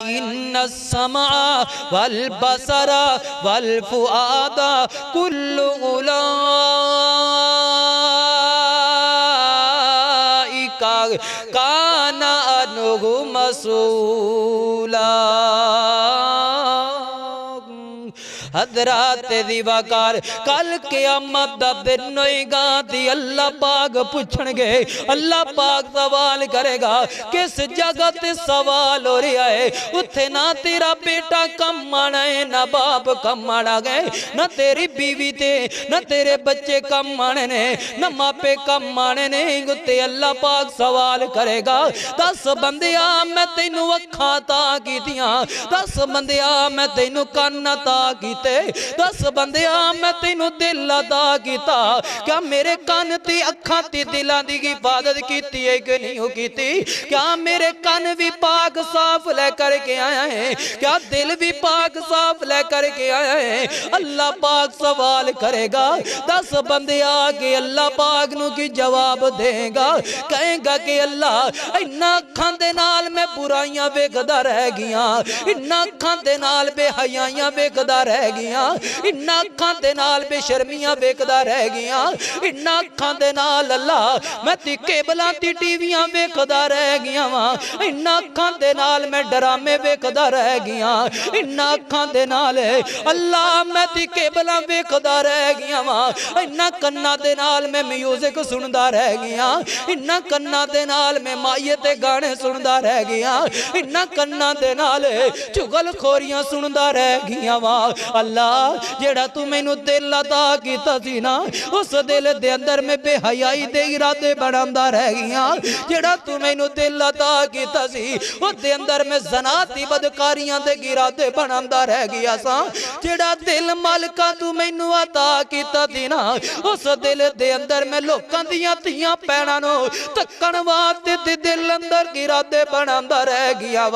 ان السمع والبصر والفؤاد كل اولئک کان عنہ مسئولا۔ حضرات دیواکار کل قیامت دا دن ہوئی گا دی اللہ پاک پوچھن گے، اللہ پاک سوال کرے گا کس جگہ تے سوال ہو رہا ہے؟ اتھے نہ تیرا بیٹا کم مانا ہے، نہ باپ کم مانا گئے، نہ تیری بیوی تے نہ تیرے بچے کم مانے نے، نہ ماپے کم مانے نے۔ اتھے اللہ پاک سوال کرے گا 10 بندیا میں تینوں اکھاں تا کی دیاں، 10 بندیا میں تینوں کان تا کی 10 بندیا میں تینوں دل عطا کیتا، کیا میرے کان تی اکھاں تی دلان دی حفاظت کیتی ہے کہ نہیں ہو کیتی؟ کیا میرے کان بھی پاک صاف لے کر کے آیا ہے؟ کیا دل بھی پاک صاف لے کر کے آیا ہے؟ اللہ پاک سوال کرے گا 10 بندیا کے اللہ پاک نو کی جواب دے گا، کہیں گا کہ اللہ انہاں اکھاں دے نال میں برائیاں ویکھدا رہ گیاں، انہاں اکھاں دے نال بے حیائیاں ویکھدا رہ گیاں، انہاں اکھاں دے نال بے شرمیاں ویکھدا رہ گیاں، انہاں اکھاں دے نال اللہ میں تی کیبلاں تی ٹی ویاں ویکھدا رہ گیاں واں، انہاں اکھاں دے نال میں ڈرامے ویکھدا رہ گیاں، انہاں اکھاں دے نال اللہ میں تی کیبلاں ویکھدا رہ گیاں واں، انہاں کناں دے نال میں میوزک سندا رہ گیاں، انہاں کناں دے نال میں مائیت گانے سندا رہ گیاں، انہاں کناں دے نال چغل خوریاں سندا رہ گیاں واں۔ اللہ جیڑا تو میں نو دل عطا کیتا سی نا، اس دل دے اندر میں بے حیائی دے ارادے بڑھاندا رہ گیاں، جیڑا تو میں نو دل عطا کیتا سی اس دے اندر میں زناتی بدکاریاں دے ارادے بڑھاندا رہ گیا سا، جیڑا دل مالکا تو میں نو عطا کیتا سی نا، اس دل دے اندر میں لوکاں دیاں تیاں پیڑاں نو تکن واسطے دل اندر ارادے بڑھاندا رہ گیا۔